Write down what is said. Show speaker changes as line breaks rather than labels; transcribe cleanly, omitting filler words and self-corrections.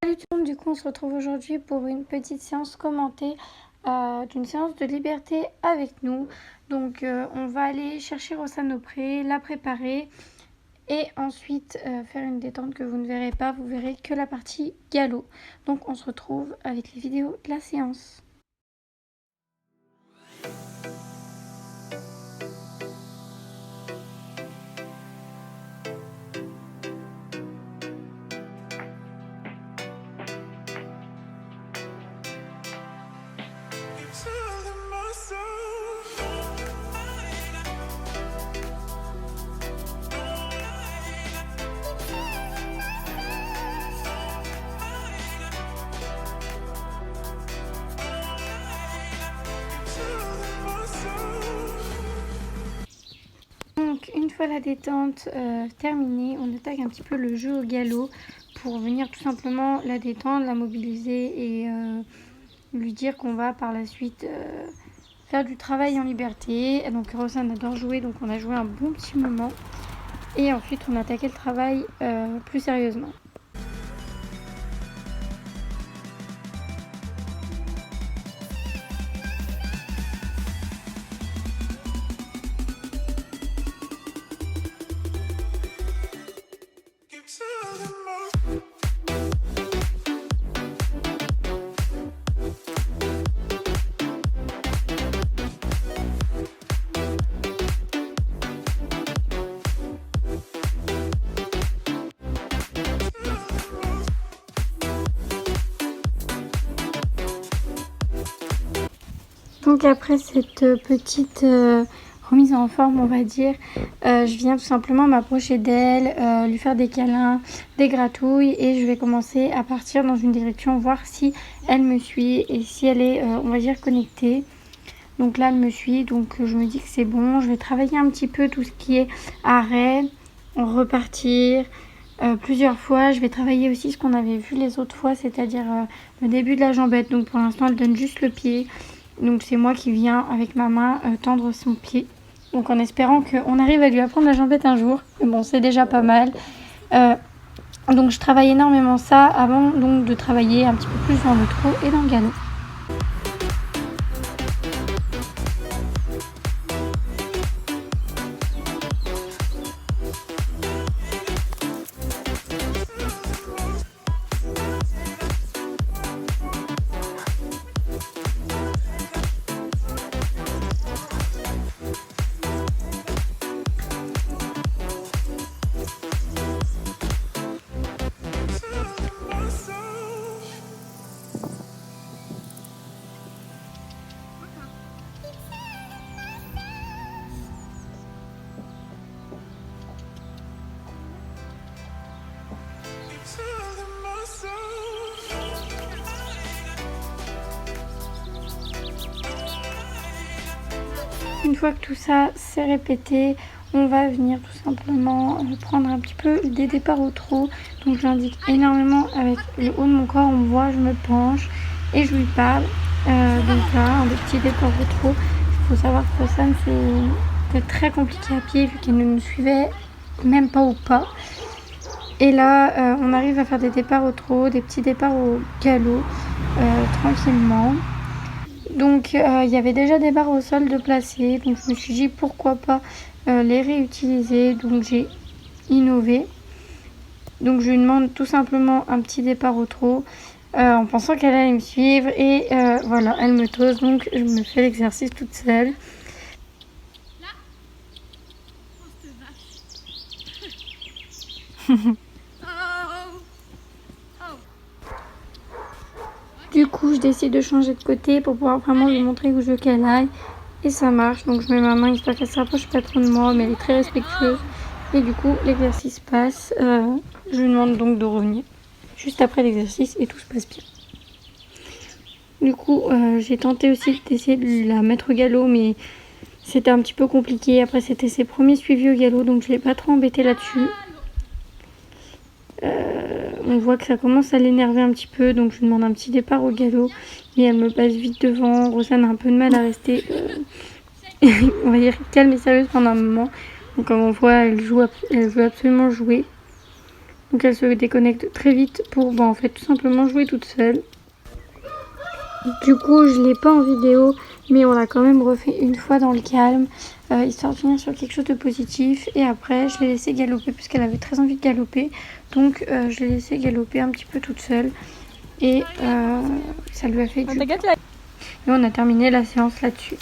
Salut tout le monde, du coup on se retrouve aujourd'hui pour une petite séance commentée d'une séance de liberté avec nous. Donc on va aller chercher Rossane au pré, la préparer et ensuite faire une détente que vous ne verrez pas, vous verrez que la partie galop. Donc on se retrouve avec les vidéos de la séance. Donc une fois la détente terminée, on attaque un petit peu le jeu au galop pour venir tout simplement la détendre, la mobiliser et lui dire qu'on va par la suite faire du travail en liberté. Donc Rossane adore jouer, donc on a joué un bon petit moment et ensuite on a attaqué le travail plus sérieusement. Donc après cette petite remise en forme, on va dire, je viens tout simplement m'approcher d'elle, lui faire des câlins, des gratouilles et je vais commencer à partir dans une direction, voir si elle me suit et si elle est, on va dire, connectée. Donc là, elle me suit, donc je me dis que c'est bon. Je vais travailler un petit peu tout ce qui est arrêt, repartir plusieurs fois. Je vais travailler aussi ce qu'on avait vu les autres fois, c'est-à-dire le début de la jambette. Donc pour l'instant, elle donne juste le pied. Donc c'est moi qui viens avec ma main tendre son pied. Donc en espérant qu'on arrive à lui apprendre la jambette un jour. Mais bon, c'est déjà pas mal. Donc je travaille énormément ça avant donc de travailler un petit peu plus dans le trot et dans le galop. Une fois que tout ça s'est répété, on va venir tout simplement prendre un petit peu des départs au trot. Donc j'indique énormément avec le haut de mon corps, on me voit, je me penche et je lui parle. Donc là, un des petits départs au trot. Il faut savoir que ça, c'est très compliqué à pied vu qu'elle ne nous suivait même pas au pas. Et là, on arrive à faire des départs au trot, des petits départs au galop, tranquillement. Donc il y avait déjà des barres au sol de placer, donc je me suis dit pourquoi pas les réutiliser, donc j'ai innové. Donc je lui demande tout simplement un petit départ au trot en pensant qu'elle allait me suivre et voilà, elle me tose, donc je me fais l'exercice toute seule. Du coup, je décide de changer de côté pour pouvoir vraiment lui montrer où je veux qu'elle aille. Et ça marche. Donc, je mets ma main histoire qu'elle ne s'approche pas trop de moi, mais elle est très respectueuse. Et du coup, l'exercice passe. Je lui demande donc de revenir juste après l'exercice et tout se passe bien. Du coup, j'ai tenté aussi d'essayer de la mettre au galop, mais c'était un petit peu compliqué. Après, c'était ses premiers suivis au galop, donc je ne l'ai pas trop embêtée là-dessus. On voit que ça commence à l'énerver un petit peu, donc je lui demande un petit départ au galop, mais elle me passe vite devant. Rossane a un peu de mal à rester, on va dire, calme et sérieuse pendant un moment. Donc comme on voit, elle veut absolument jouer. Donc elle se déconnecte très vite pour en fait tout simplement jouer toute seule. Du coup je l'ai pas en vidéo, mais on l'a quand même refait une fois dans le calme, histoire de finir sur quelque chose de positif. Et après je l'ai laissée galoper puisqu'elle avait très envie de galoper. Donc je l'ai laissée galoper un petit peu toute seule. Et ça lui a fait du bien. Et on a terminé la séance là-dessus.